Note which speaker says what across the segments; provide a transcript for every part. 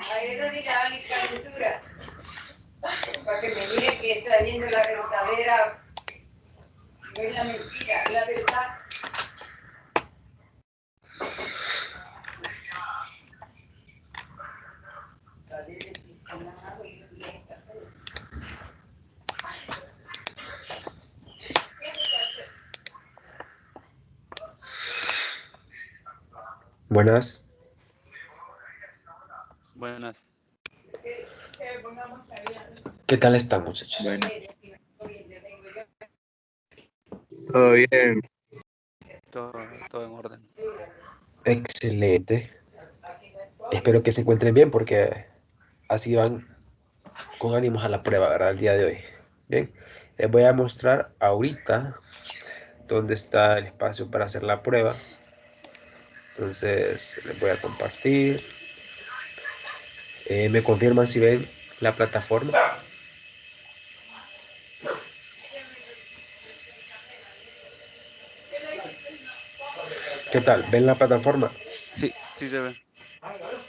Speaker 1: A eso sí la van a calentura. Para que me mire que está viendo la verdadera, no es la mentira, es la verdad.
Speaker 2: Buenas.
Speaker 3: Buenas.
Speaker 2: ¿Qué tal están, muchachos?
Speaker 4: Bueno, todo bien.
Speaker 3: Todo en orden.
Speaker 2: Excelente. Espero que se encuentren bien porque así van con ánimos a la prueba, ¿verdad? El día de hoy. Bien, les voy a mostrar ahorita dónde está el espacio para hacer la prueba. Entonces, les voy a compartir. Me confirman si ven la plataforma. ¿Qué tal? ¿Ven la plataforma?
Speaker 3: Sí, sí se ve.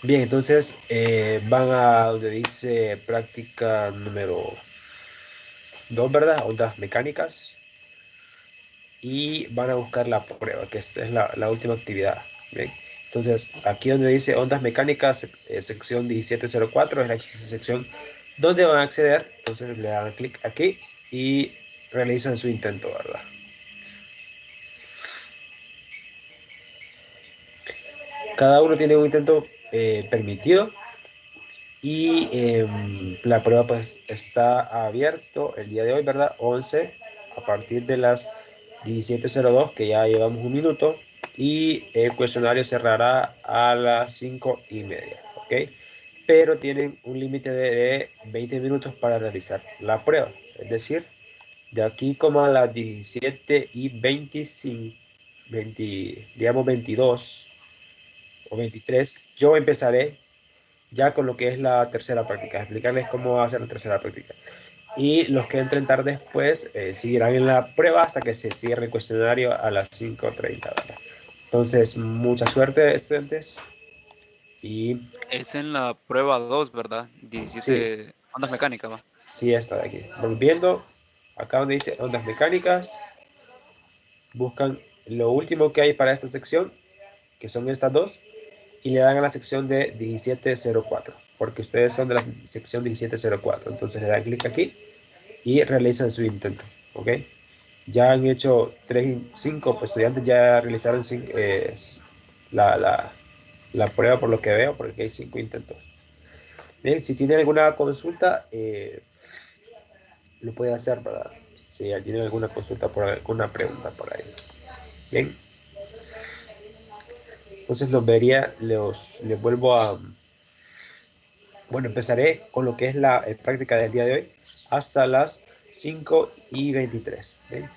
Speaker 2: Bien, entonces van a donde dice práctica número 2, ¿verdad? Ondas mecánicas. Y van a buscar la prueba, que esta es la última actividad. Bien. Entonces, aquí donde dice ondas mecánicas, sección 1704, es la sección donde van a acceder. Entonces le dan clic aquí y realizan su intento, ¿verdad? Cada uno tiene un intento permitido y la prueba pues está abierto el día de hoy, ¿verdad? 11 a partir de las 17:02, que ya llevamos un minuto, y el cuestionario cerrará a las 5:30, ¿ok? Pero tienen un límite de 20 minutos para realizar la prueba, es decir, de aquí como a las 17:25, 20, digamos 22 o 23, yo empezaré ya con lo que es la tercera práctica, explicarles cómo va a ser la tercera práctica. Y los que entren tarde después seguirán en la prueba hasta que se cierre el cuestionario a las 5:30, ¿verdad? Entonces, mucha suerte, estudiantes. Y
Speaker 3: Es en la prueba 2, ¿verdad?
Speaker 2: sí,
Speaker 3: 17 ondas mecánicas, va.
Speaker 2: sí, está de aquí. Volviendo, acá donde dice ondas mecánicas, buscan lo último que hay para esta sección, que son estas dos, y le dan a la sección de 1704, porque ustedes son de la sección 1704. Entonces le dan clic aquí y realizan su intento, ¿ok? Ya han hecho 5 estudiantes, ya realizaron la, la, la prueba por lo que veo, porque hay 5 intentos. Bien, si tienen alguna consulta, lo puede hacer, ¿verdad? Si tienen alguna consulta por alguna pregunta por ahí. Bien, entonces les vuelvo a, bueno, empezaré con lo que es la práctica del día de hoy hasta las 5:23. ¿Bien?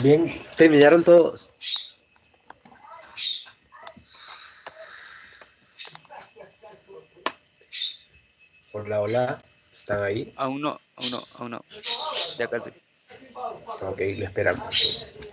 Speaker 2: Bien, terminaron todos. Hola, hola. ¿Están ahí?
Speaker 3: Aún no, aún no, aún no. Ya casi.
Speaker 2: Ok, lo esperamos.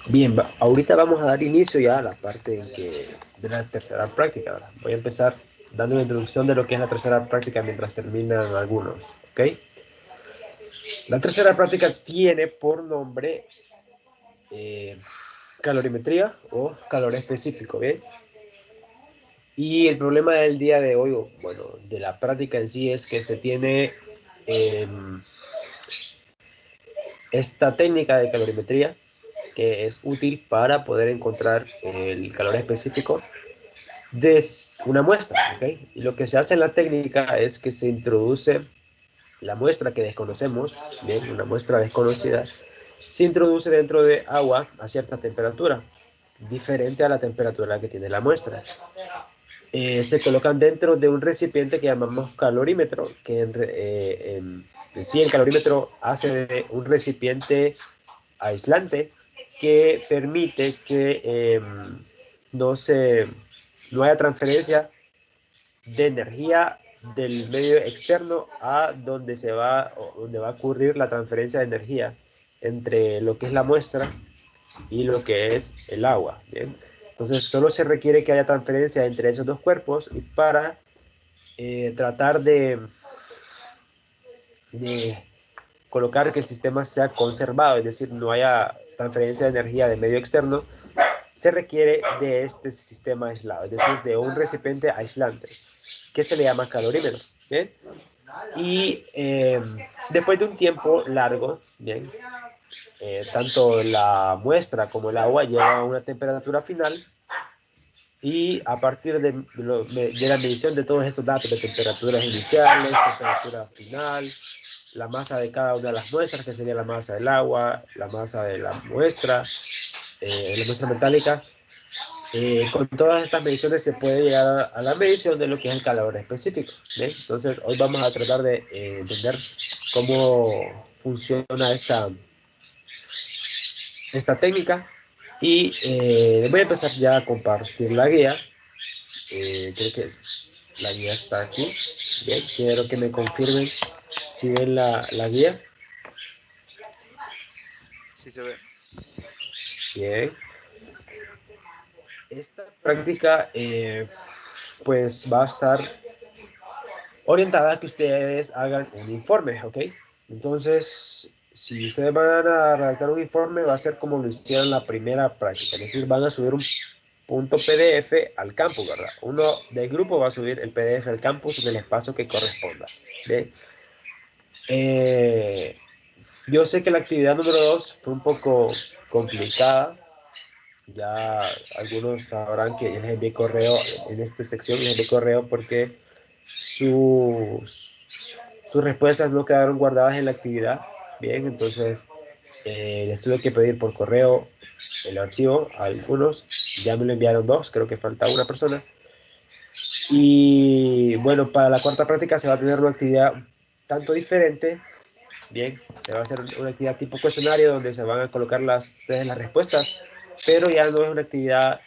Speaker 2: Bien, ahorita vamos a dar inicio ya a la parte de la tercera práctica. ¿Verdad? Voy a empezar dando una introducción de lo que es la tercera práctica mientras terminan algunos, ¿ok? La tercera práctica tiene por nombre calorimetría o calor específico, ¿bien? Y el problema del día de hoy, o bueno, de la práctica en sí, es que se tiene eh, esta técnica de calorimetría que es útil para poder encontrar el calor específico de una muestra, ¿ok? Y lo que se hace en la técnica es que se introduce la muestra que desconocemos, bien, una muestra desconocida, se introduce dentro de agua a cierta temperatura, diferente a la temperatura que tiene la muestra. Se colocan dentro de un recipiente que llamamos calorímetro, que en sí el calorímetro hace de un recipiente aislante que permite que no, se, no haya transferencia de energía del medio externo a donde va a ocurrir la transferencia de energía entre lo que es la muestra y lo que es el agua. ¿Bien? Entonces, solo se requiere que haya transferencia entre esos dos cuerpos y para tratar de colocar que el sistema sea conservado, es decir, no haya transferencia de energía del medio externo, se requiere de este sistema aislado, es decir, de un recipiente aislante, que se le llama calorímetro. ¿Bien? Y después de un tiempo largo, ¿bien? Tanto la muestra como el agua llegan a una temperatura final y a partir de la medición de todos esos datos de temperaturas iniciales, temperatura final, la masa de cada una de las muestras, que sería la masa del agua, la masa de la muestra metálica, con todas estas mediciones se puede llegar a la medición de lo que es el calor específico. ¿Bien? Entonces, hoy vamos a tratar de entender cómo funciona esta técnica y voy a empezar ya a compartir la guía. Creo que la guía está aquí. Bien, quiero que me confirmen si ven la guía.
Speaker 3: Sí se ve.
Speaker 2: Bien. Esta práctica pues va a estar orientada a que ustedes hagan un informe, ¿ok? Entonces, si ustedes van a redactar un informe, va a ser como lo hicieron en la primera práctica, es decir, van a subir un punto PDF al campus, ¿verdad? Uno del grupo va a subir el PDF al campus en el espacio que corresponda. ¿Bien? Yo sé que la actividad número 2 fue un poco complicada. Ya algunos sabrán que les envié correo en esta sección, les envié correo porque sus respuestas no quedaron guardadas en la actividad. Bien, entonces les tuve que pedir por correo el archivo a algunos. Ya me lo enviaron dos, creo que falta una persona. Y bueno, para la cuarta práctica se va a tener una actividad tanto diferente. Bien, se va a hacer una actividad tipo cuestionario donde se van a colocar ustedes las respuestas, pero ya no es una actividad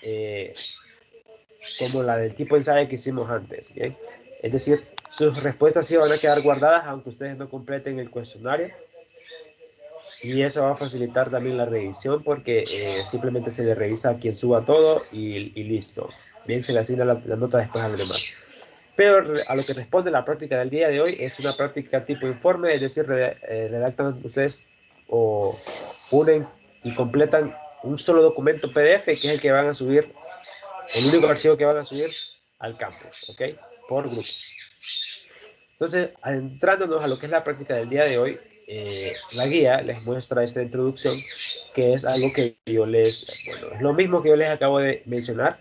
Speaker 2: como la del tipo ensayo que hicimos antes. Bien, es decir, sus respuestas sí van a quedar guardadas aunque ustedes no completen el cuestionario. Y eso va a facilitar también la revisión porque simplemente se le revisa a quien suba todo y listo. Bien, se le asigna la nota después a los demás. Pero a lo que responde la práctica del día de hoy es una práctica tipo informe, es decir, redactan ustedes o unen y completan un solo documento PDF que es el que van a subir, el único archivo que van a subir al campus, ¿ok? Por grupo. Entonces, adentrándonos a lo que es la práctica del día de hoy, la guía les muestra esta introducción, que es algo que bueno, es lo mismo que yo les acabo de mencionar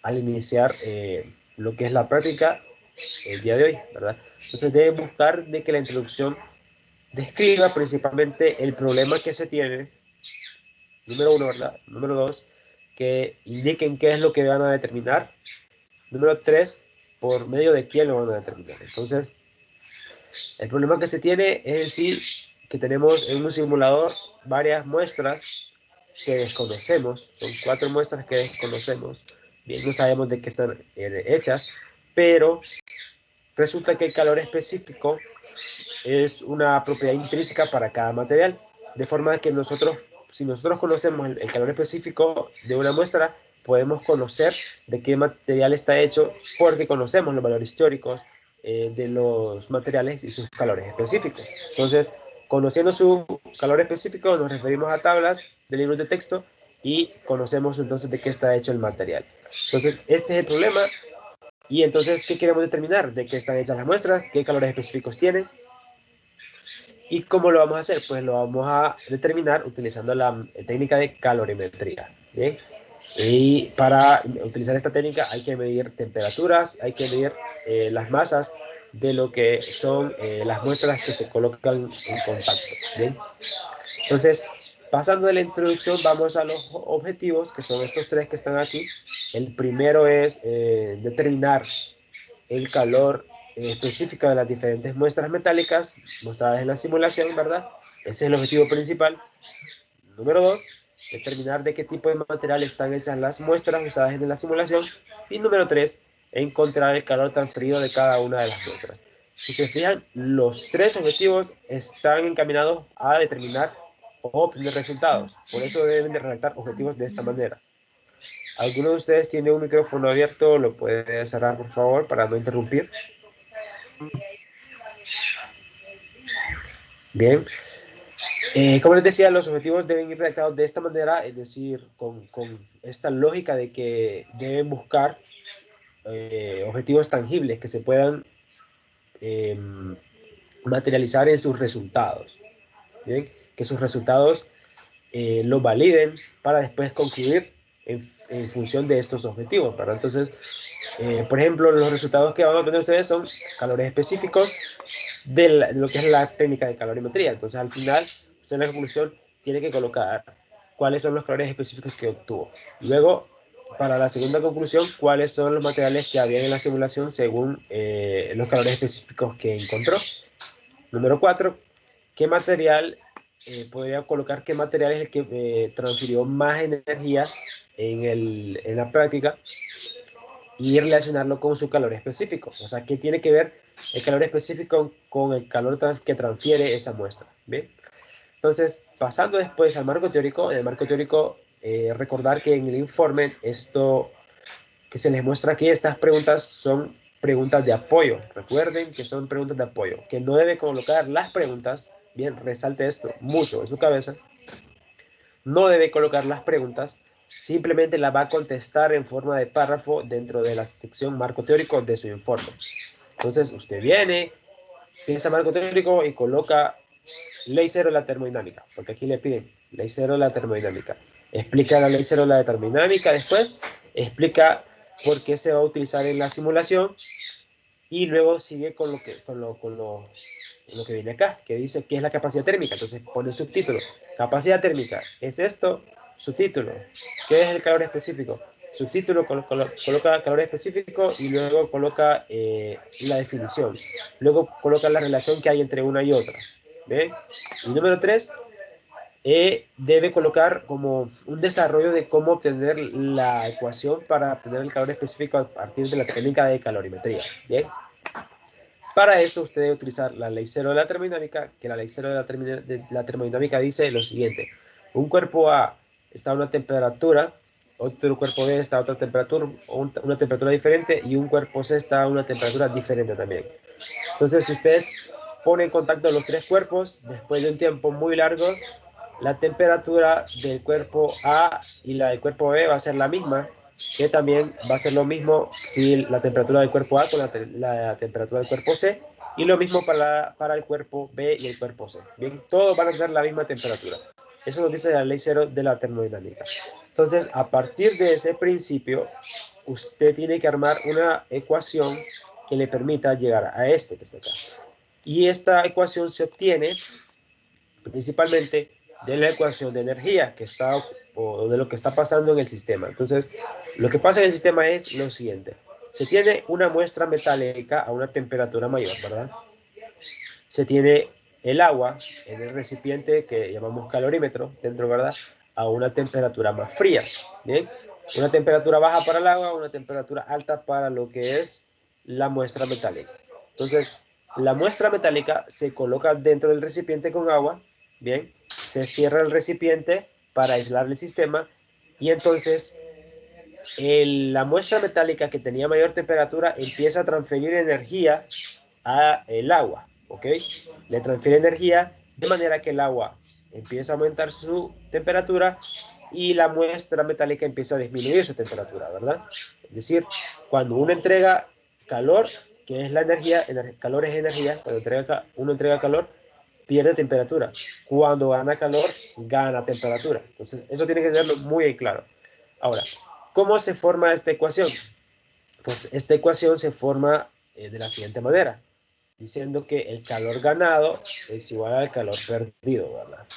Speaker 2: al iniciar lo que es la práctica el día de hoy, ¿verdad? Entonces deben buscar de que la introducción describa principalmente el problema que se tiene, número uno, ¿verdad? Número dos, que indiquen qué es lo que van a determinar. Número tres, por medio de quién lo van a determinar. Entonces, el problema que se tiene es decir que tenemos en un simulador varias muestras que desconocemos, son 4 muestras que desconocemos, bien, no sabemos de qué están hechas, pero resulta que el calor específico es una propiedad intrínseca para cada material, de forma que si nosotros conocemos el calor específico de una muestra, podemos conocer de qué material está hecho porque conocemos los valores teóricos de los materiales y sus calores específicos. Entonces, conociendo su calor específico, nos referimos a tablas de libros de texto y conocemos entonces de qué está hecho el material. Entonces, este es el problema. Y entonces, ¿qué queremos determinar? ¿De qué están hechas las muestras? ¿Qué calores específicos tienen? ¿Y cómo lo vamos a hacer? Pues lo vamos a determinar utilizando la técnica de calorimetría. ¿Bien? Y para utilizar esta técnica hay que medir temperaturas, hay que medir las masas de lo que son las muestras que se colocan en contacto. ¿Bien? Entonces, pasando de la introducción, vamos a los objetivos, que son estos tres que están aquí. El primero es determinar el calor específico de las diferentes muestras metálicas mostradas en la simulación, ¿verdad? Ese es el objetivo principal. Número dos, determinar de qué tipo de material están hechas las muestras usadas en la simulación. Y número tres, encontrar el calor transferido de cada una de las muestras. Si se fijan, los tres objetivos están encaminados a determinar o obtener resultados. Por eso deben de redactar objetivos de esta manera. ¿Alguno de ustedes tiene un micrófono abierto? ¿Lo puede cerrar, por favor, para no interrumpir? Bien. Como les decía, los objetivos deben ir redactados de esta manera, es decir, con esta lógica de que deben buscar objetivos tangibles que se puedan eh, materializar en sus resultados. Bien, que sus resultados los validen para después concluir en función de estos objetivos, ¿verdad? Entonces, por ejemplo, los resultados que van a obtener ustedes son calores específicos de lo que es la técnica de calorimetría. Entonces, al final, usted en la conclusión tiene que colocar cuáles son los calores específicos que obtuvo. Luego, para la segunda conclusión, cuáles son los materiales que había en la simulación según los calores específicos que encontró. Número 4, ¿qué material podría colocar qué material es el que transfirió más energía en la práctica y relacionarlo con su calor específico? O sea, ¿qué tiene que ver el calor específico con el calor que transfiere esa muestra? ¿Bien? Entonces, pasando después al marco teórico, en el marco teórico, recordar que en el informe, esto que se les muestra aquí, estas preguntas son preguntas de apoyo. Recuerden que son preguntas de apoyo, que no debe colocar las preguntas bien, resalte esto mucho en su cabeza, no debe colocar las preguntas, simplemente las va a contestar en forma de párrafo dentro de la sección marco teórico de su informe. Entonces, usted viene, piensa marco teórico y coloca ley cero de la termodinámica, porque aquí le piden ley cero de la termodinámica. Explica la ley cero de la termodinámica después, explica por qué se va a utilizar en la simulación y luego sigue con lo que viene acá, que dice qué es la capacidad térmica. Entonces pone subtítulo. Capacidad térmica, ¿es esto? Subtítulo. ¿Qué es el calor específico? Subtítulo, coloca calor específico y luego coloca la definición. Luego coloca la relación que hay entre una y otra. ¿Ve? Y número 3, debe colocar como un desarrollo de cómo obtener la ecuación para obtener el calor específico a partir de la técnica de calorimetría. ¿Bien? Para eso usted debe utilizar la ley cero de la termodinámica, que la ley cero de la termodinámica dice lo siguiente. Un cuerpo A está a una temperatura, otro cuerpo B está a otra temperatura, una temperatura diferente, y un cuerpo C está a una temperatura diferente también. Entonces, si ustedes ponen en contacto los tres cuerpos, después de un tiempo muy largo, la temperatura del cuerpo A y la del cuerpo B va a ser la misma, que también va a ser lo mismo si la temperatura del cuerpo A con la temperatura del cuerpo C, y lo mismo para el cuerpo B y el cuerpo C. Bien, todos van a tener la misma temperatura. Eso nos dice la ley cero de la termodinámica. Entonces, a partir de ese principio, usted tiene que armar una ecuación que le permita llegar a este que está acá. Y esta ecuación se obtiene principalmente de la ecuación de energía que está, o de lo que está pasando en el sistema. Entonces, lo que pasa en el sistema es lo siguiente. Se tiene una muestra metálica a una temperatura mayor, ¿verdad? Se tiene el agua en el recipiente que llamamos calorímetro dentro, ¿verdad? A una temperatura más fría, ¿bien? Una temperatura baja para el agua, una temperatura alta para lo que es la muestra metálica. Entonces, la muestra metálica se coloca dentro del recipiente con agua, ¿bien? Se cierra el recipiente para aislar el sistema y entonces la muestra metálica que tenía mayor temperatura empieza a transferir energía a el agua, ¿ok? Le transfiere energía de manera que el agua empieza a aumentar su temperatura y la muestra metálica empieza a disminuir su temperatura, ¿verdad? Es decir, cuando uno entrega calor, que es la energía, calor es energía, cuando uno entrega calor, pierde temperatura. Cuando gana calor, gana temperatura. Entonces, eso tiene que tenerlo muy claro. Ahora, ¿cómo se forma esta ecuación? Pues esta ecuación se forma de la siguiente manera, diciendo que el calor ganado es igual al calor perdido, ¿verdad?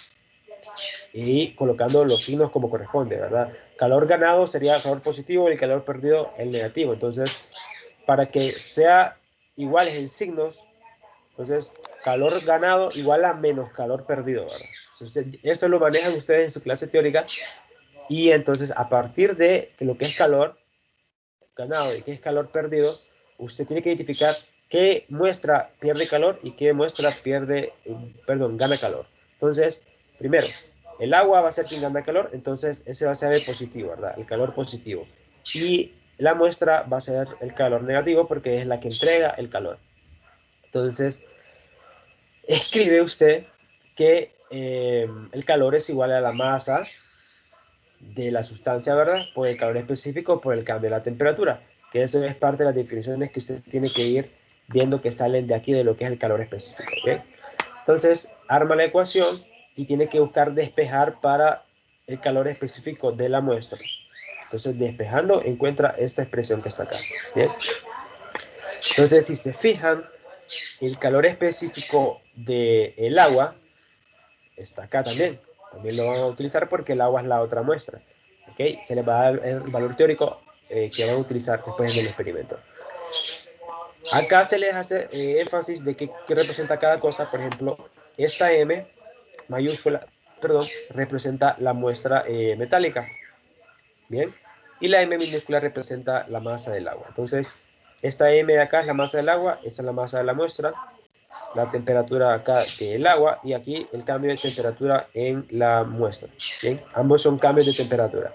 Speaker 2: Y colocando los signos como corresponde, ¿verdad? Calor ganado sería el calor positivo y el calor perdido el negativo. Entonces, para que sea iguales en signos, entonces calor ganado igual a menos calor perdido, ¿verdad? Entonces, eso lo manejan ustedes en su clase teórica y entonces a partir de lo que es calor ganado y qué es calor perdido, usted tiene que identificar qué muestra pierde calor y qué muestra gana calor. Entonces, primero, el agua va a ser quien gana calor, entonces ese va a ser el positivo, ¿verdad? El calor positivo. Y la muestra va a ser el calor negativo porque es la que entrega el calor. Entonces, escribe usted que el calor es igual a la masa de la sustancia, ¿verdad? Por el calor específico, por el cambio de la temperatura, que eso es parte de las definiciones que usted tiene que ir viendo que salen de aquí de lo que es el calor específico, ¿ok? Entonces, arma la ecuación y tiene que buscar despejar para el calor específico de la muestra. Entonces, despejando, encuentra esta expresión que está acá, ¿bien? Entonces, si se fijan, el calor específico del agua está acá también. También lo van a utilizar porque el agua es la otra muestra. ¿Okay? Se les va a dar el valor teórico que van a utilizar después del experimento. Acá se les hace énfasis de qué representa cada cosa. Por ejemplo, esta M mayúscula, perdón, representa la muestra metálica. Bien. Y la M minúscula representa la masa del agua. Entonces, esta M de acá es la masa del agua, esta es la masa de la muestra, la temperatura acá del agua y aquí el cambio de temperatura en la muestra. ¿Bien? Ambos son cambios de temperatura.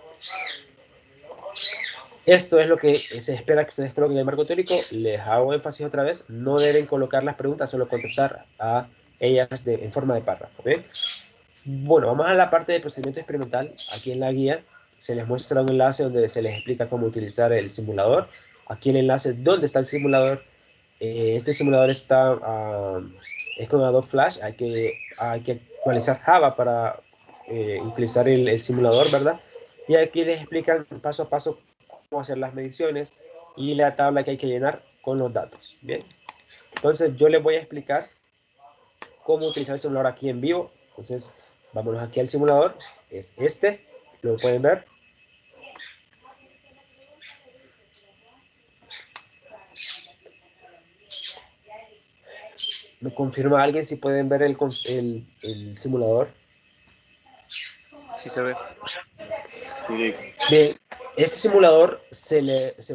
Speaker 2: Esto es lo que se espera que ustedes coloquen en el marco teórico. Les hago énfasis otra vez. No deben colocar las preguntas, solo contestar a ellas en forma de párrafo. ¿Bien? Bueno, vamos a la parte del procedimiento experimental. Aquí en la guía se les muestra un enlace donde se les explica cómo utilizar el simulador. Aquí el enlace donde está el simulador. Este simulador está, es con Adobe Flash. Hay que actualizar Java para utilizar el simulador, ¿verdad? Y aquí les explican paso a paso cómo hacer las mediciones y la tabla que hay que llenar con los datos. Bien, entonces yo les voy a explicar cómo utilizar el simulador aquí en vivo. Entonces, vámonos aquí al simulador. Es este, lo pueden ver. ¿Me confirma alguien si pueden ver el simulador?
Speaker 3: Sí se ve.
Speaker 2: Bien, este simulador se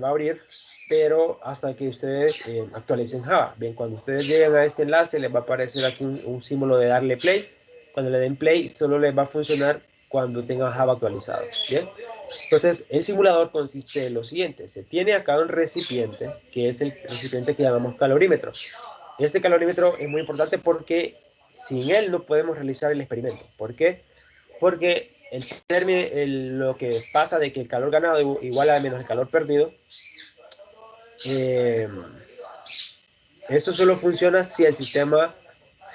Speaker 2: va a abrir, pero hasta que ustedes actualicen Java. Bien, cuando ustedes lleguen a este enlace, les va a aparecer aquí un símbolo de darle play. Cuando le den play, solo les va a funcionar cuando tengan Java actualizado. Bien, entonces el simulador consiste en lo siguiente. Se tiene acá un recipiente, que es el recipiente que llamamos calorímetro. Este calorímetro es muy importante porque sin él no podemos realizar el experimento. ¿Por qué? Porque lo que pasa de que el calor ganado igual a menos el calor perdido, eso solo funciona si el sistema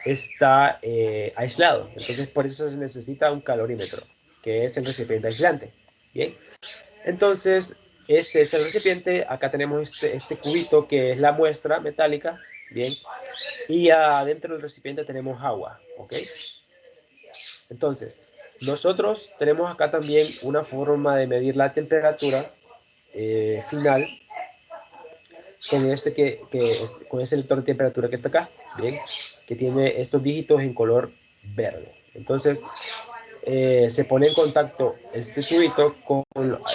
Speaker 2: está aislado. Entonces por eso se necesita un calorímetro, que es el recipiente aislante. Bien, entonces este es el recipiente. Acá tenemos este cubito que es la muestra metálica. Bien, y adentro del recipiente tenemos agua. ¿Ok? Entonces, nosotros tenemos acá también una forma de medir la temperatura final con con ese lector de temperatura que está acá, bien, que tiene estos dígitos en color verde. Entonces, se pone en contacto este tubito con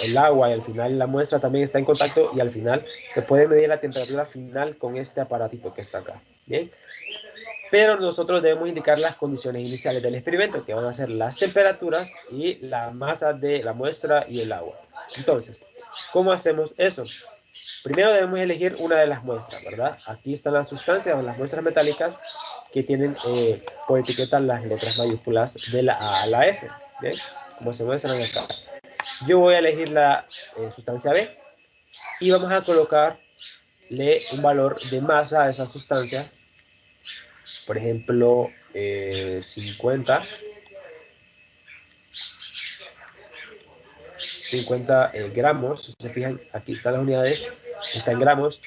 Speaker 2: el agua y al final la muestra también está en contacto y al final se puede medir la temperatura final con este aparatito que está acá, bien. Pero nosotros debemos indicar las condiciones iniciales del experimento, que van a ser las temperaturas y la masa de la muestra y el agua. Entonces, ¿cómo hacemos eso? Primero debemos elegir una de las muestras, ¿verdad? Aquí están las sustancias o las muestras metálicas que tienen por etiqueta las letras mayúsculas de la A a la F, ¿bien? Como se muestran acá. Yo voy a elegir la sustancia B y vamos a colocarle un valor de masa a esa sustancia. Por ejemplo, 50 gramos. Si se fijan, aquí están las unidades, está en gramos.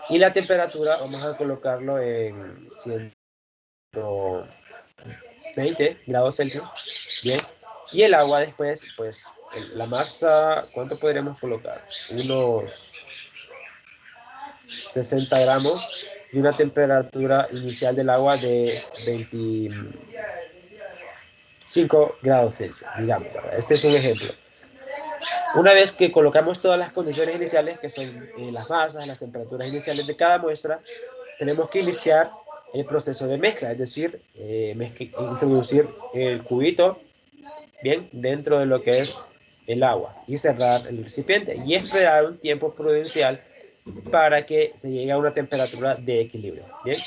Speaker 2: Y la temperatura vamos a colocarlo en 120 grados Celsius. Bien. Y el agua después, pues la masa, ¿cuánto podríamos colocar? Unos 60 gramos y una temperatura inicial del agua de 25 grados Celsius, digamos, ¿verdad? Este es un ejemplo. Una vez que colocamos todas las condiciones iniciales, que son las masas, las temperaturas iniciales de cada muestra, tenemos que iniciar el proceso de mezcla, es decir, introducir el cubito bien dentro de lo que es el agua y cerrar el recipiente y esperar un tiempo prudencial para que se llegue a una temperatura de equilibrio. Bien,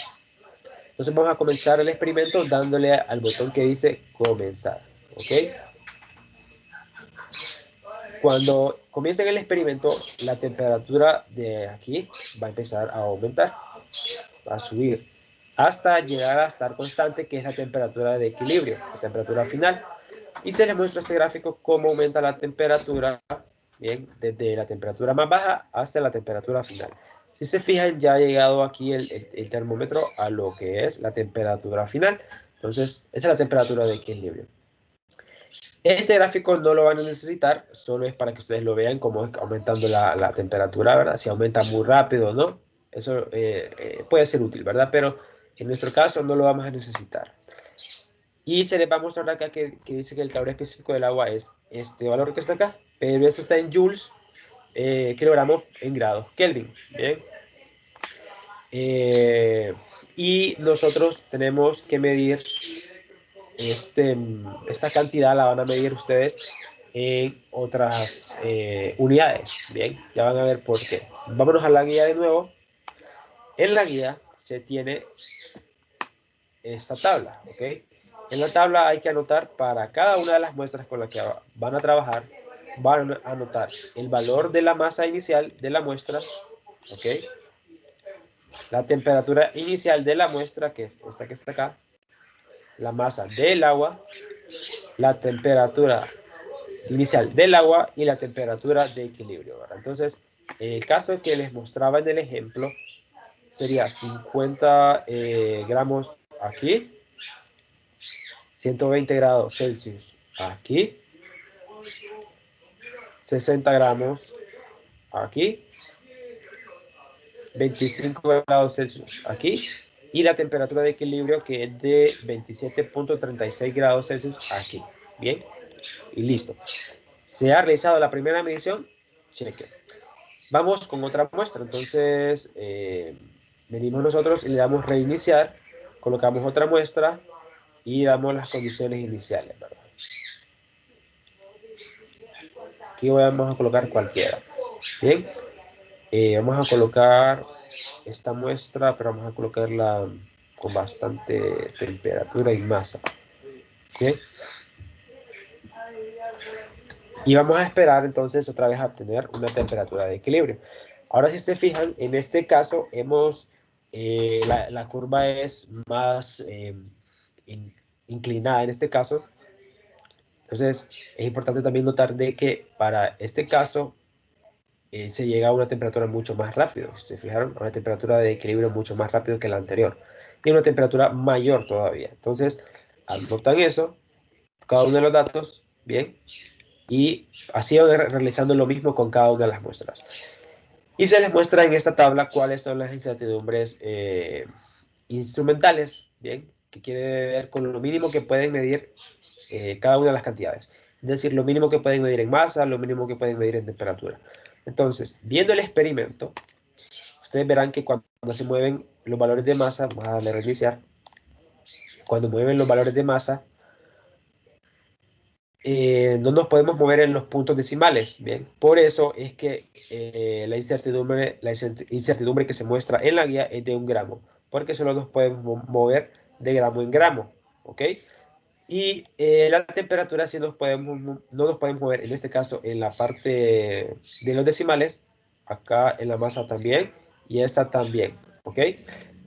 Speaker 2: entonces vamos a comenzar el experimento dándole al botón que dice comenzar. ¿Ok? Cuando comiencen el experimento, la temperatura de aquí va a empezar a aumentar, va a subir, hasta llegar a estar constante, que es la temperatura de equilibrio, la temperatura final. Y se les muestra este gráfico cómo aumenta la temperatura, bien, desde la temperatura más baja hasta la temperatura final. Si se fijan, ya ha llegado aquí el termómetro a lo que es la temperatura final. Entonces, esa es la temperatura de equilibrio. Este gráfico no lo van a necesitar, solo es para que ustedes lo vean cómo es aumentando la temperatura, ¿verdad? Si aumenta muy rápido o no, eso puede ser útil, ¿verdad? Pero en nuestro caso no lo vamos a necesitar. Y se les va a mostrar acá que dice que el calor específico del agua es este valor que está acá, pero esto está en joules, kilogramos en grados Kelvin, ¿bien? Y nosotros tenemos que medir esta cantidad, la van a medir ustedes en otras unidades. Bien, ya van a ver por qué. Vámonos a la guía de nuevo. En la guía se tiene esta tabla, ¿ok? En la tabla hay que anotar para cada una de las muestras con las que van a trabajar, van a anotar el valor de la masa inicial de la muestra, ¿ok? La temperatura inicial de la muestra, que es esta que está acá, la masa del agua, la temperatura inicial del agua y la temperatura de equilibrio, ¿verdad? Entonces, en el caso que les mostraba en el ejemplo, sería 50 gramos aquí, 120 grados Celsius aquí, 60 gramos aquí, 25 grados Celsius aquí, y la temperatura de equilibrio que es de 27.36 grados Celsius aquí. Bien, y listo. Se ha realizado la primera medición, cheque. Vamos con otra muestra, entonces venimos nosotros y le damos reiniciar, colocamos otra muestra y damos las condiciones iniciales, ¿verdad? Aquí vamos a colocar cualquiera. Bien, vamos a colocar esta muestra, pero vamos a colocarla con bastante temperatura y masa. Bien. Y vamos a esperar entonces otra vez a obtener una temperatura de equilibrio. Ahora si se fijan, en este caso la curva es más inclinada en este caso. Entonces es importante también notar de que para este caso se llega a una temperatura mucho más rápido. Si se fijaron, a una temperatura de equilibrio mucho más rápido que la anterior. Y una temperatura mayor todavía. Entonces, anotan eso, cada uno de los datos, bien. Y así van realizando lo mismo con cada una de las muestras. Y se les muestra en esta tabla cuáles son las incertidumbres instrumentales, bien, que quiere ver con lo mínimo que pueden medir cada una de las cantidades. Es decir, lo mínimo que pueden medir en masa, lo mínimo que pueden medir en temperatura. Entonces, viendo el experimento, ustedes verán que cuando se mueven los valores de masa, vamos a darle a reiniciar, cuando mueven los valores de masa, no nos podemos mover en los puntos decimales, ¿bien? Por eso es que la incertidumbre que se muestra en la guía es de 1 gramo, porque solo nos podemos mover de gramo en gramo, ¿ok? Y la temperatura sí no nos podemos mover, en este caso, en la parte de los decimales, acá en la masa también, y esta también, ¿ok?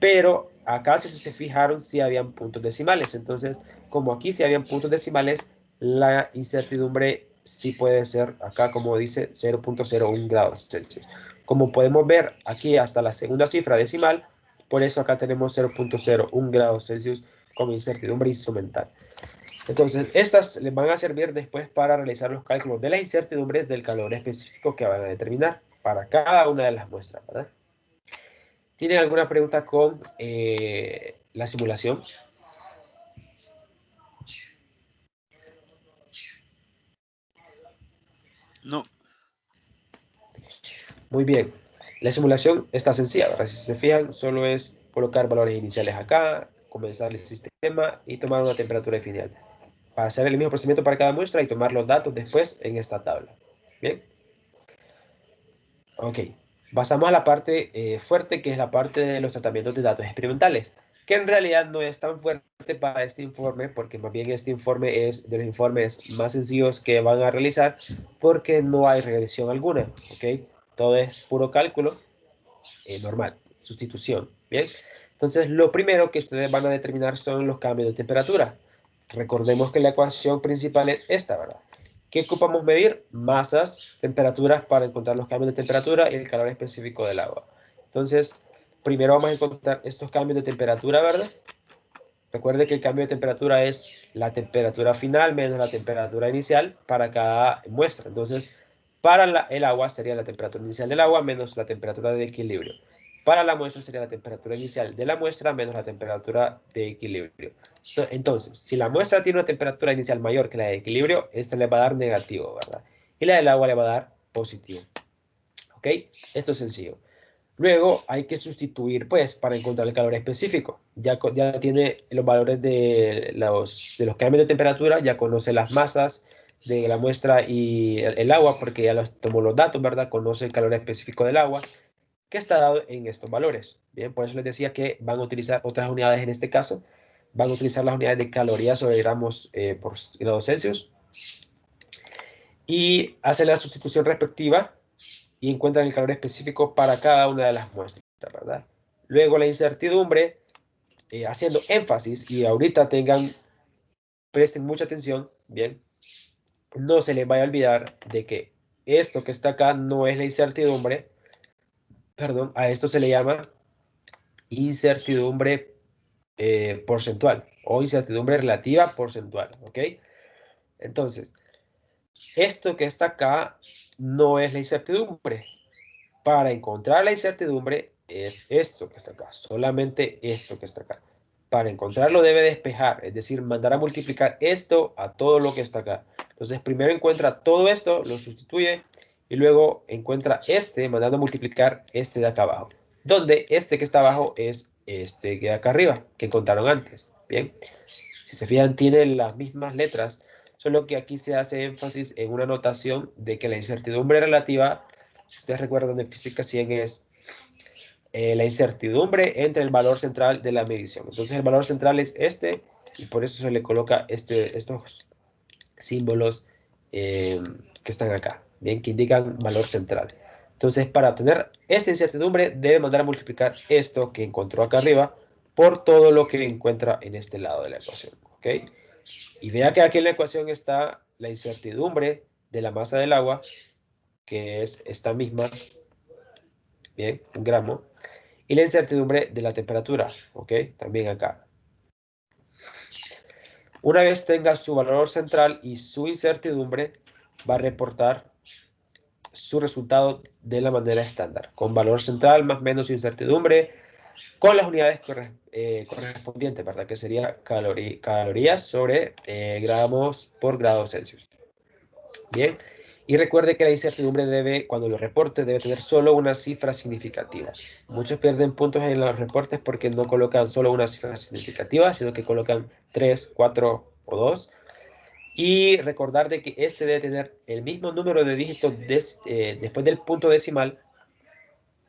Speaker 2: Pero acá si se fijaron, sí habían puntos decimales, entonces, como aquí sí habían puntos decimales, la incertidumbre sí puede ser, acá como dice, 0.01 grados Celsius. Como podemos ver aquí hasta la segunda cifra decimal, por eso acá tenemos 0.01 grados Celsius como incertidumbre instrumental. Entonces, estas les van a servir después para realizar los cálculos de las incertidumbres del calor específico que van a determinar para cada una de las muestras, ¿verdad? ¿Tienen alguna pregunta con la simulación?
Speaker 3: No.
Speaker 2: Muy bien. La simulación está sencilla, ¿verdad? Si se fijan, solo es colocar valores iniciales acá, comenzar el sistema y tomar una temperatura final. Para hacer el mismo procedimiento para cada muestra y tomar los datos después en esta tabla. Bien. Ok. Pasamos a la parte fuerte, que es la parte de los tratamientos de datos experimentales, que en realidad no es tan fuerte para este informe, porque más bien este informe es de los informes más sencillos que van a realizar, porque no hay regresión alguna, ¿ok? Todo es puro cálculo normal, sustitución, ¿bien? Entonces, lo primero que ustedes van a determinar son los cambios de temperatura. Recordemos que la ecuación principal es esta, ¿verdad? ¿Qué ocupamos medir? Masas, temperaturas para encontrar los cambios de temperatura y el calor específico del agua. Entonces, primero vamos a encontrar estos cambios de temperatura, ¿verdad? Recuerde que el cambio de temperatura es la temperatura final menos la temperatura inicial para cada muestra. Entonces, para el agua sería la temperatura inicial del agua menos la temperatura de equilibrio. Para la muestra sería la temperatura inicial de la muestra menos la temperatura de equilibrio. Entonces, si la muestra tiene una temperatura inicial mayor que la de equilibrio, esta le va a dar negativo, ¿verdad? Y la del agua le va a dar positivo. ¿Ok? Esto es sencillo. Luego hay que sustituir, pues, para encontrar el calor específico. Ya tiene los valores de los cambios de temperatura, ya conoce las masas de la muestra y el agua, porque ya tomó los datos, ¿verdad? Conoce el calor específico del agua, que está dado en estos valores. Bien, por eso les decía que van a utilizar otras unidades en este caso, van a utilizar las unidades de calorías sobre gramos por grados Celsius y hacen la sustitución respectiva y encuentran el calor específico para cada una de las muestras, ¿verdad? Luego la incertidumbre, haciendo énfasis, y ahorita presten mucha atención, bien, no se les vaya a olvidar de que esto que está acá no es la incertidumbre, perdón, a esto se le llama incertidumbre porcentual o incertidumbre relativa porcentual, ¿ok? Entonces, esto que está acá no es la incertidumbre. Para encontrar la incertidumbre es esto que está acá, solamente esto que está acá. Para encontrarlo debe despejar, es decir, mandar a multiplicar esto a todo lo que está acá. Entonces, primero encuentra todo esto, lo sustituye y luego encuentra este, mandando a multiplicar este de acá abajo. Donde este que está abajo es este que de acá arriba, que encontraron antes. Bien, si se fijan, tiene las mismas letras, solo que aquí se hace énfasis en una notación de que la incertidumbre relativa, si ustedes recuerdan de física 100, es la incertidumbre entre el valor central de la medición. Entonces el valor central es este y por eso se le coloca estos símbolos que están acá, bien, que indican valor central. Entonces, para obtener esta incertidumbre, debe mandar a multiplicar esto que encontró acá arriba por todo lo que encuentra en este lado de la ecuación, ¿ok? Y vea que aquí en la ecuación está la incertidumbre de la masa del agua, que es esta misma, bien, 1 gramo, y la incertidumbre de la temperatura, ¿ok? También acá. Una vez tenga su valor central y su incertidumbre, va a reportar su resultado de la manera estándar, con valor central más menos incertidumbre, con las unidades correspondientes, ¿verdad? Que sería calorías sobre gramos por grado Celsius. Bien, y recuerde que la incertidumbre debe, cuando lo reporte, debe tener solo una cifra significativa. Muchos pierden puntos en los reportes porque no colocan solo una cifra significativa, sino que colocan 3, 4 o 2. Y recordar de que este debe tener el mismo número de dígitos después del punto decimal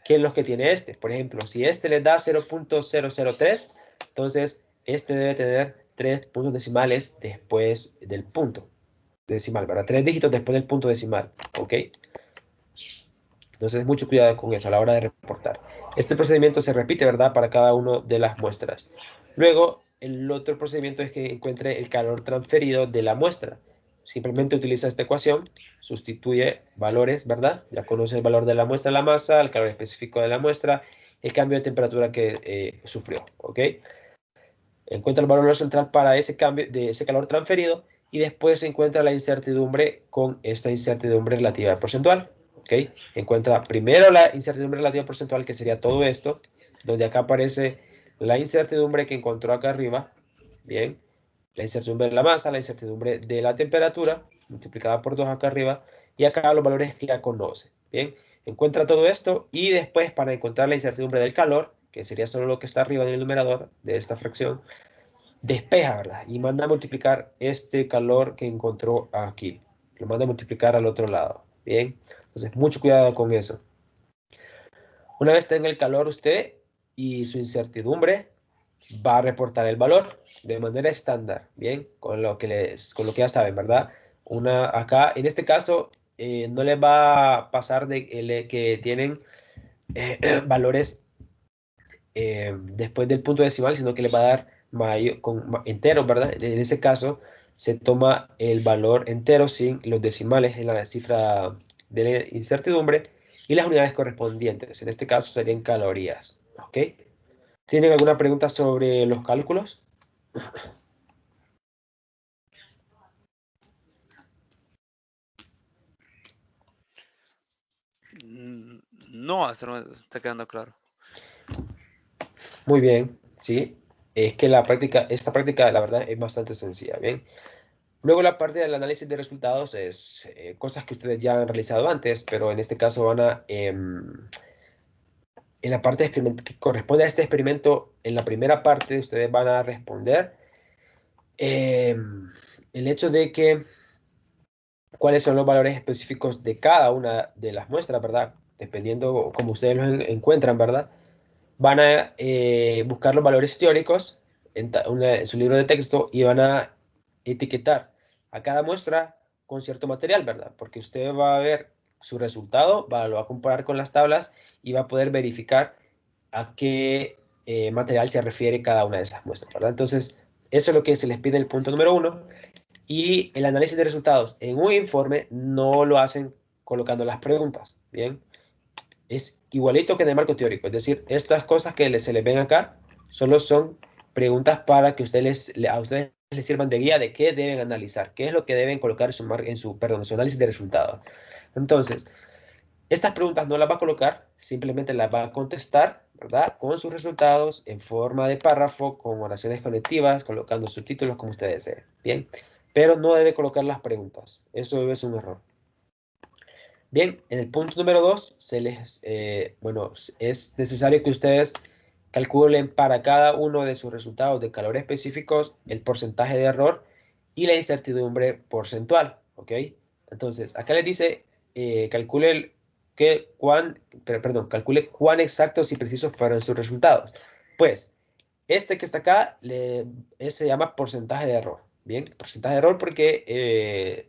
Speaker 2: que los que tiene este. Por ejemplo, si este le da 0.003, entonces este debe tener 3 puntos decimales después del punto decimal, ¿verdad? 3 dígitos después del punto decimal, ¿ok? Entonces, mucho cuidado con eso a la hora de reportar. Este procedimiento se repite, ¿verdad? Para cada una de las muestras. Luego, el otro procedimiento es que encuentre el calor transferido de la muestra. Simplemente utiliza esta ecuación, sustituye valores, ¿verdad? Ya conoce el valor de la muestra, la masa, el calor específico de la muestra, el cambio de temperatura que sufrió, ¿ok? Encuentra el valor central para ese cambio de ese calor transferido y después se encuentra la incertidumbre con esta incertidumbre relativa porcentual, ¿ok? Encuentra primero la incertidumbre relativa porcentual, que sería todo esto, donde acá aparece la incertidumbre que encontró acá arriba, bien, la incertidumbre de la masa, la incertidumbre de la temperatura, multiplicada por 2 acá arriba, y acá los valores que ya conoce, bien. Encuentra todo esto y después, para encontrar la incertidumbre del calor, que sería solo lo que está arriba en el numerador de esta fracción, despeja, ¿verdad? Y manda a multiplicar este calor que encontró aquí. Lo manda a multiplicar al otro lado, bien. Entonces, mucho cuidado con eso. Una vez tenga el calor usted y su incertidumbre, va a reportar el valor de manera estándar, bien, con lo que ya saben, ¿verdad? Acá, en este caso, no les va a pasar que tienen valores después del punto decimal, sino que les va a dar enteros, ¿verdad? En ese caso, se toma el valor entero sin los decimales en la cifra de la incertidumbre y las unidades correspondientes. En este caso serían calorías, ¿ok? ¿Tienen alguna pregunta sobre los cálculos?
Speaker 3: No, hasta no me está quedando claro.
Speaker 2: Muy bien, sí. Es que esta práctica, la verdad, es bastante sencilla, ¿bien? Luego la parte del análisis de resultados es cosas que ustedes ya han realizado antes, pero en este caso en la parte que corresponde a este experimento, en la primera parte ustedes van a responder el hecho de que cuáles son los valores específicos de cada una de las muestras, ¿verdad? Dependiendo como ustedes los encuentran, ¿verdad? Van a buscar los valores teóricos en su libro de texto y van a etiquetar a cada muestra con cierto material, ¿verdad? Porque usted va a ver su resultado, lo va a comparar con las tablas y va a poder verificar a qué material se refiere cada una de esas muestras, ¿verdad? Entonces, eso es lo que se les pide el punto número 1. Y el análisis de resultados en un informe no lo hacen colocando las preguntas, ¿bien? Es igualito que en el marco teórico, es decir, estas cosas que se les ven acá solo son preguntas para que a ustedes les sirvan de guía de qué deben analizar, qué es lo que deben colocar en su análisis de resultados. Entonces, estas preguntas no las va a colocar, simplemente las va a contestar, ¿verdad? Con sus resultados en forma de párrafo, con oraciones conectivas, colocando subtítulos como usted desee, ¿bien? Pero no debe colocar las preguntas, eso es un error. Bien, en el punto número 2, es necesario que ustedes calculen para cada uno de sus resultados de calor específicos el porcentaje de error y la incertidumbre porcentual, ¿ok? Entonces, acá les dice, calcule calcule cuán exactos y precisos fueron sus resultados. Pues, este que está acá se llama porcentaje de error, ¿bien? Porcentaje de error porque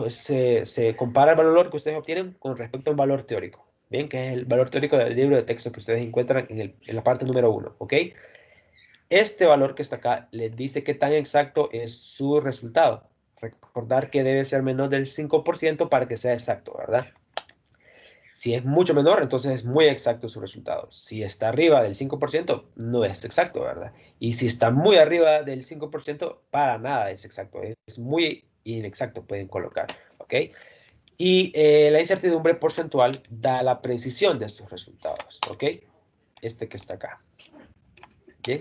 Speaker 2: se compara el valor que ustedes obtienen con respecto a un valor teórico, ¿bien? Que es el valor teórico del libro de texto que ustedes encuentran en la parte número 1, ¿ok? Este valor que está acá les dice qué tan exacto es su resultado. Recordar que debe ser menor del 5% para que sea exacto, ¿verdad? Si es mucho menor, entonces es muy exacto su resultado. Si está arriba del 5%, no es exacto, ¿verdad? Y si está muy arriba del 5%, para nada es exacto. Es muy inexacto, pueden colocar, ¿ok? Y la incertidumbre porcentual da la precisión de estos resultados, ¿ok? Este que está acá. Bien.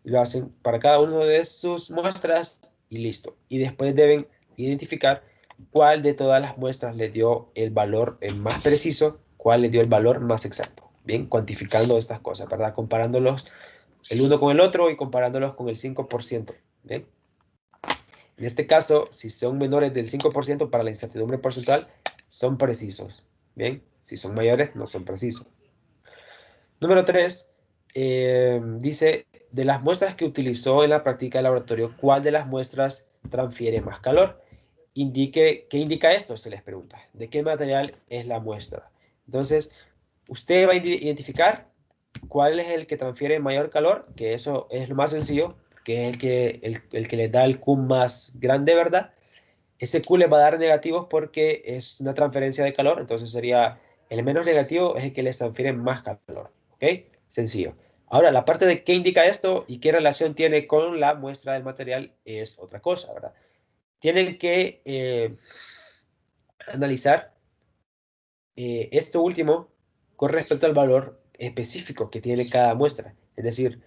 Speaker 2: Lo hacen para cada una de sus muestras y listo. Y después deben identificar cuál de todas las muestras le dio el valor más preciso, cuál le dio el valor más exacto. Bien, cuantificando estas cosas, ¿verdad? Comparándolos el uno con el otro y comparándolos con el 5%. Bien. En este caso, si son menores del 5% para la incertidumbre porcentual, son precisos. Bien, si son mayores, no son precisos. Número 3, dice, de las muestras que utilizó en la práctica de laboratorio, ¿cuál de las muestras transfiere más calor? ¿Qué indica esto? Se les pregunta. ¿De qué material es la muestra? Entonces, usted va a identificar cuál es el que transfiere mayor calor, que eso es lo más sencillo, que es el que le da el Q más grande, ¿verdad? Ese Q le va a dar negativos porque es una transferencia de calor, entonces sería el menos negativo es el que les transfiere más calor, ¿ok? Sencillo. Ahora, la parte de qué indica esto y qué relación tiene con la muestra del material es otra cosa, ¿verdad? Tienen que analizar esto último con respecto al valor específico que tiene cada muestra. Es decir,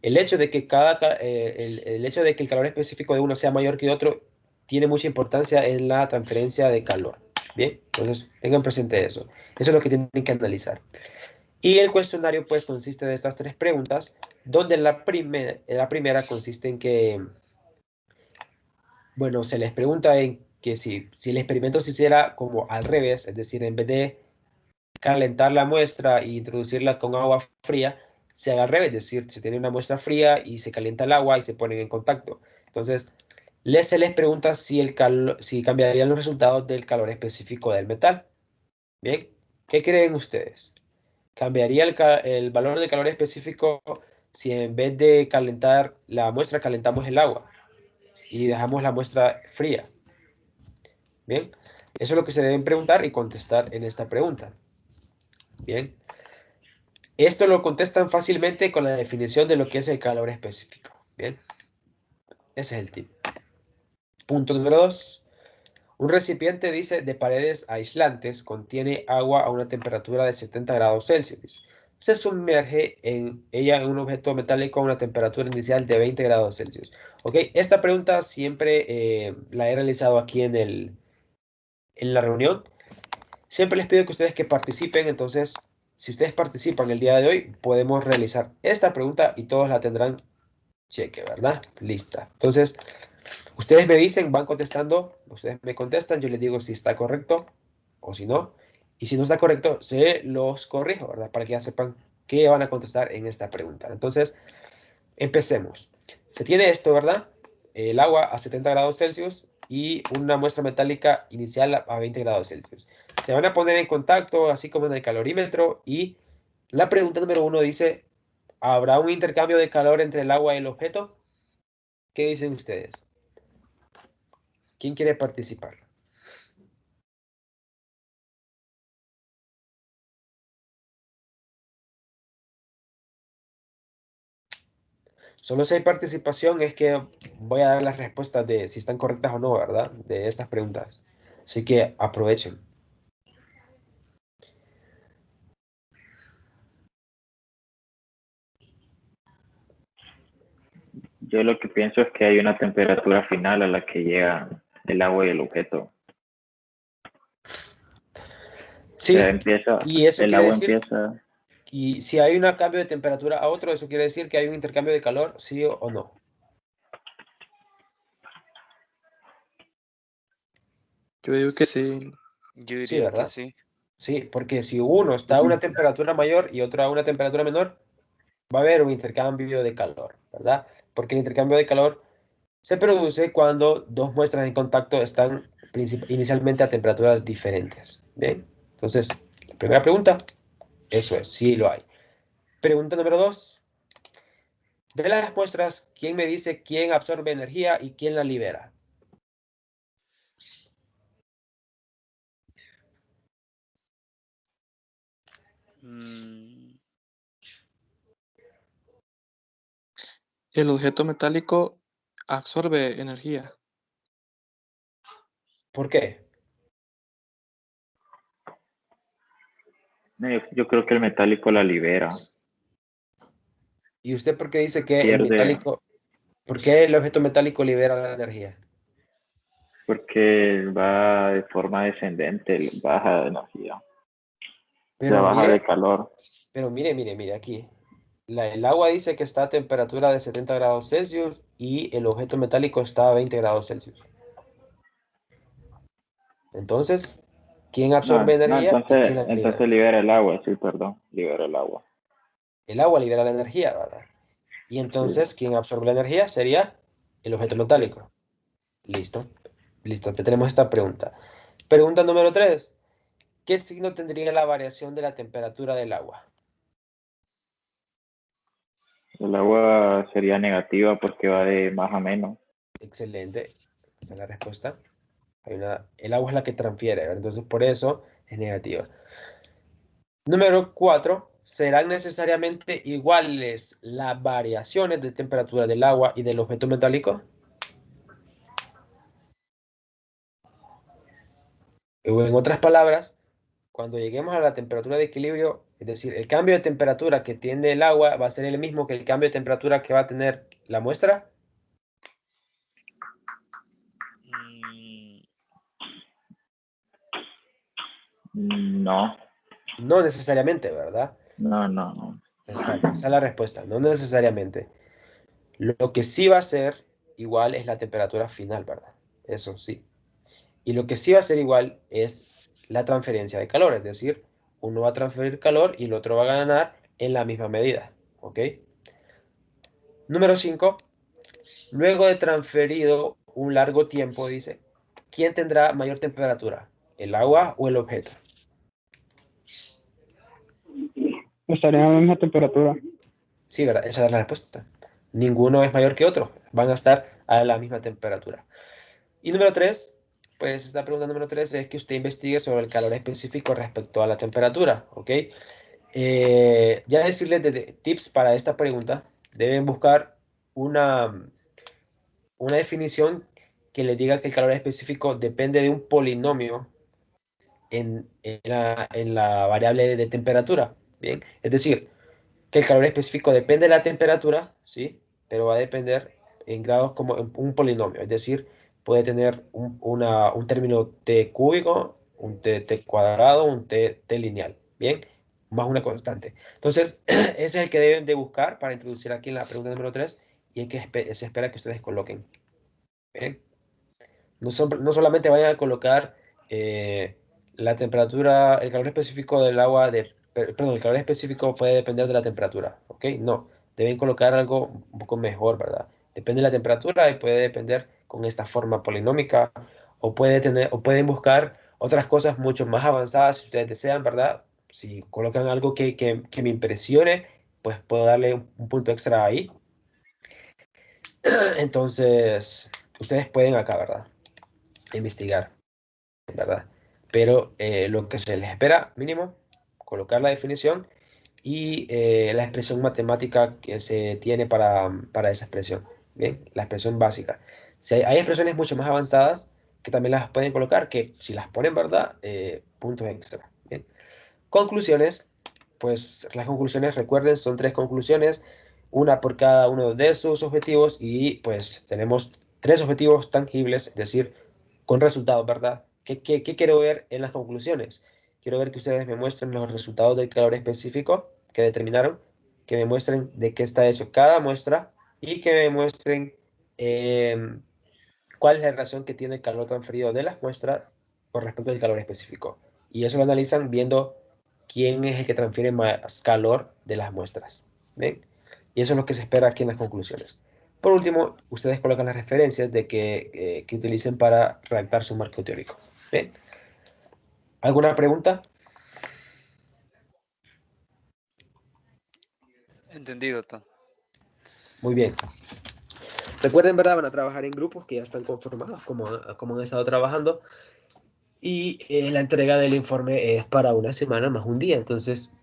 Speaker 2: el hecho de que el hecho de que el calor específico de uno sea mayor que otro tiene mucha importancia en la transferencia de calor. Bien, entonces tengan presente eso. Eso es lo que tienen que analizar. Y el cuestionario pues consiste de estas 3 preguntas, donde la primera consiste en que, bueno, se les pregunta en que si el experimento se hiciera como al revés, es decir, en vez de calentar la muestra e introducirla con agua fría, se haga al revés, es decir, se tiene una muestra fría y se calienta el agua y se ponen en contacto. Entonces, se les pregunta si cambiarían los resultados del calor específico del metal. Bien, ¿qué creen ustedes? ¿Cambiaría el valor de calor específico si en vez de calentar la muestra, calentamos el agua y dejamos la muestra fría? Bien, eso es lo que se deben preguntar y contestar en esta pregunta. Bien. Esto lo contestan fácilmente con la definición de lo que es el calor específico. Bien, ese es el tip. Punto número 2. Un recipiente, dice, de paredes aislantes contiene agua a una temperatura de 70 grados Celsius. Se sumerge en ella en un objeto metálico a una temperatura inicial de 20 grados Celsius. Ok, esta pregunta siempre la he realizado aquí en la reunión. Siempre les pido que ustedes que participen, entonces, si ustedes participan el día de hoy, podemos realizar esta pregunta y todos la tendrán cheque, ¿verdad? Lista. Entonces, ustedes me dicen, van contestando, ustedes me contestan, yo les digo si está correcto o si no. Y si no está correcto, se los corrijo, ¿verdad? Para que ya sepan qué van a contestar en esta pregunta. Entonces, Empecemos. Se tiene esto, ¿verdad? El agua a 70 grados Celsius y una muestra metálica inicial a 20 grados Celsius. Se van a poner en contacto, así como en el calorímetro, y la pregunta número 1 dice, ¿habrá un intercambio de calor entre el agua y el objeto? ¿Qué dicen ustedes? ¿Quién quiere participar? Solo si hay participación es que voy a dar las respuestas de si están correctas o no, ¿verdad? De estas preguntas. Así que aprovechen.
Speaker 5: Yo lo que pienso es que hay una temperatura final a la que llega el agua y el objeto.
Speaker 2: Sí,
Speaker 5: O sea, empieza,
Speaker 2: y eso
Speaker 5: el
Speaker 2: quiere
Speaker 5: agua
Speaker 2: decir,
Speaker 5: empieza,
Speaker 2: y si hay un cambio de temperatura a otro, eso quiere decir que hay un intercambio de calor, sí o no.
Speaker 6: Yo digo que sí.
Speaker 3: Yo
Speaker 2: Sí,
Speaker 3: diría que
Speaker 2: ¿verdad?
Speaker 3: sí.
Speaker 2: Sí, porque si uno está a una temperatura mayor y otro a una temperatura menor, va a haber un intercambio de calor, ¿verdad? Porque el intercambio de calor se produce cuando dos muestras en contacto están inicialmente a temperaturas diferentes. Bien, entonces, la primera pregunta, eso es, sí lo hay. Pregunta número 2. De las muestras, ¿quién me dice quién absorbe energía y quién la libera?
Speaker 3: Mm,
Speaker 6: El objeto metálico absorbe energía.
Speaker 2: ¿Por qué?
Speaker 5: no, yo creo que el metálico la libera,
Speaker 2: ¿Y usted por qué dice que el
Speaker 5: pierde,
Speaker 2: metálico, por qué el objeto metálico libera la energía?
Speaker 5: porque va de forma descendente, baja de energía, o sea,
Speaker 2: Pero
Speaker 5: baja de
Speaker 2: mire,
Speaker 5: calor.
Speaker 2: mire aquí. El agua dice que está a temperatura de 70 grados Celsius y el objeto metálico está a 20 grados Celsius. Entonces, ¿quién absorbe
Speaker 5: No,
Speaker 2: energía y quién la
Speaker 5: entonces
Speaker 2: libera?
Speaker 5: libera el agua, sí, perdón, libera el agua.
Speaker 2: El agua libera la energía, ¿verdad? Y
Speaker 5: Sí.
Speaker 2: entonces, ¿quién absorbe la energía? Sería el objeto metálico. Listo. Listo, te tenemos esta pregunta. Pregunta número 3. ¿Qué signo tendría la variación de la temperatura del agua?
Speaker 5: El agua sería negativa porque va de más a menos.
Speaker 2: Excelente. Esa es la respuesta. El agua es la que transfiere, ¿verdad? Entonces, por eso es negativa. Número 4. ¿Serán necesariamente iguales las variaciones de temperatura del agua y del objeto metálico? O en otras palabras, cuando lleguemos a la temperatura de equilibrio, es decir, el cambio de temperatura que tiene el agua va a ser el mismo que el cambio de temperatura que va a tener la muestra.
Speaker 3: mm,
Speaker 5: No,
Speaker 2: No necesariamente, ¿verdad?
Speaker 5: no.
Speaker 2: Exacto, esa es la respuesta, no necesariamente. Lo que sí va a ser igual es la temperatura final, ¿verdad? Eso sí. Y lo que sí va a ser igual es la transferencia de calor, es decir, uno va a transferir calor y el otro va a ganar en la misma medida, ¿ok? Número 5. Luego de transferido un largo tiempo, dice, ¿quién tendrá mayor temperatura? ¿El agua o el objeto?
Speaker 7: Estaría a la misma temperatura.
Speaker 2: Sí, ¿verdad? Esa es la respuesta. Ninguno es mayor que otro. Van a estar a la misma temperatura. Y número 3, pues esta pregunta número 3 es que usted investigue sobre el calor específico respecto a la temperatura, ¿ok? Ya decirles de tips para esta pregunta, deben buscar una definición que les diga que el calor específico depende de un polinomio en la variable de temperatura, ¿bien? Es decir, que el calor específico depende de la temperatura, ¿sí? Pero va a depender en grados como un polinomio, es decir, puede tener un término t cúbico, un t cuadrado, un t lineal, ¿bien? Más una constante. Entonces, ese es el que deben de buscar para introducir aquí en la pregunta número 3 y el que se espera que ustedes coloquen. ¿Bien? No solamente vayan a colocar la temperatura, el calor específico del agua, perdón, el calor específico puede depender de la temperatura, ¿ok? No, deben colocar algo un poco mejor, ¿verdad? Depende de la temperatura y puede depender con esta forma polinómica o pueden buscar otras cosas mucho más avanzadas si ustedes desean, ¿verdad? Si colocan algo que me impresione, pues puedo darle un punto extra ahí. Entonces, ustedes pueden acá, ¿verdad? Investigar, ¿verdad? Pero lo que se les espera, mínimo, colocar la definición y la expresión matemática que se tiene para esa expresión. Bien, la expresión básica. Si hay expresiones mucho más avanzadas que también las pueden colocar, que si las ponen, ¿verdad? Puntos extra. Bien. Conclusiones. Pues las conclusiones, recuerden, son 3 conclusiones, una por cada uno de sus objetivos y pues tenemos 3 objetivos tangibles, es decir, con resultados, ¿verdad? ¿Qué quiero ver en las conclusiones? Quiero ver que ustedes me muestren los resultados del calor específico que determinaron, que me muestren de qué está hecho cada muestra y que me muestren cuál es la relación que tiene el calor transferido de las muestras con respecto al calor específico. Y eso lo analizan viendo quién es el que transfiere más calor de las muestras. ¿Ven? Y eso es lo que se espera aquí en las conclusiones. Por último, ustedes colocan las referencias de que utilicen para redactar su marco teórico. ¿Ven? ¿Alguna pregunta?
Speaker 3: Entendido, Tom.
Speaker 2: Muy bien. Recuerden, ¿verdad? Van a trabajar en grupos que ya están conformados, como han estado trabajando. Y la entrega del informe es para una semana más un día. Entonces,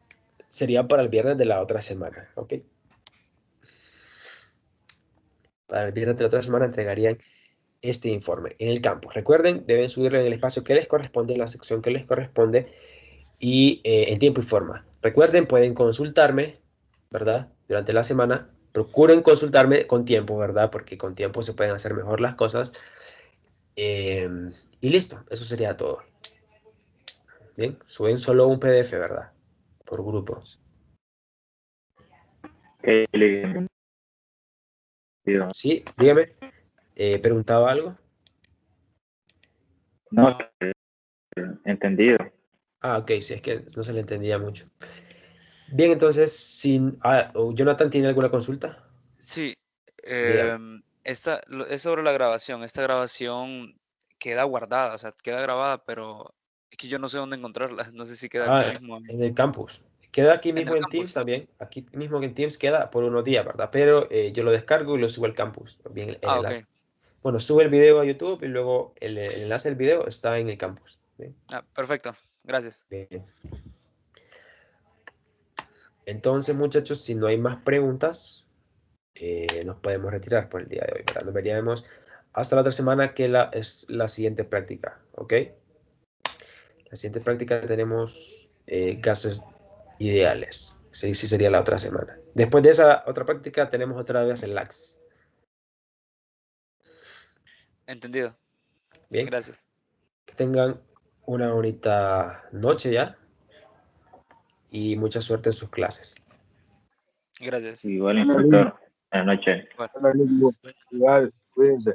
Speaker 2: sería para el viernes de la otra semana. ¿Ok? Para el viernes de la otra semana entregarían este informe en el campus. Recuerden, deben subirlo en el espacio que les corresponde, en la sección que les corresponde y en tiempo y forma. Recuerden, pueden consultarme, ¿verdad? Durante la semana. Procuren consultarme con tiempo, ¿verdad? Porque con tiempo se pueden hacer mejor las cosas. Y listo, eso sería todo. Bien, suben solo un PDF, ¿verdad? Por grupo. Sí, dígame. ¿Preguntaba algo?
Speaker 5: No, entendido.
Speaker 2: Ah, ok, sí, es que no se le entendía mucho. Bien, entonces, Jonathan, ¿tiene alguna consulta?
Speaker 3: Sí,
Speaker 2: Dígame.
Speaker 3: es sobre la grabación. Esta grabación queda guardada, o sea, queda grabada, pero es que yo no sé dónde encontrarla. No sé si queda aquí mismo
Speaker 2: En el campus. Queda aquí
Speaker 3: en
Speaker 2: mismo
Speaker 3: el
Speaker 2: en Teams
Speaker 3: campus.
Speaker 2: también. Aquí mismo en Teams queda por unos días, ¿verdad? Pero yo lo descargo y lo subo al campus. Bien, el
Speaker 3: Ah,
Speaker 2: enlace.
Speaker 3: ok.
Speaker 2: Bueno, sube el video a YouTube y luego el enlace del video está en el campus. Bien,
Speaker 3: Ah, perfecto. Gracias.
Speaker 2: bien. Entonces, muchachos, si no hay más preguntas, nos podemos retirar por el día de hoy, ¿verdad? Nos veríamos hasta la otra semana, que es la siguiente práctica, ¿ok? La siguiente práctica tenemos gases ideales. Sí, sí sería la otra semana. Después de esa otra práctica tenemos otra vez relax.
Speaker 3: Entendido.
Speaker 2: Bien,
Speaker 3: Gracias.
Speaker 2: que tengan una bonita noche ya y mucha suerte en sus clases.
Speaker 3: Gracias.
Speaker 5: Igual,
Speaker 8: Hola, Liz.
Speaker 5: instructor. Buenas noches.
Speaker 3: Bueno.
Speaker 8: Hola, Liz. Igual, cuídense.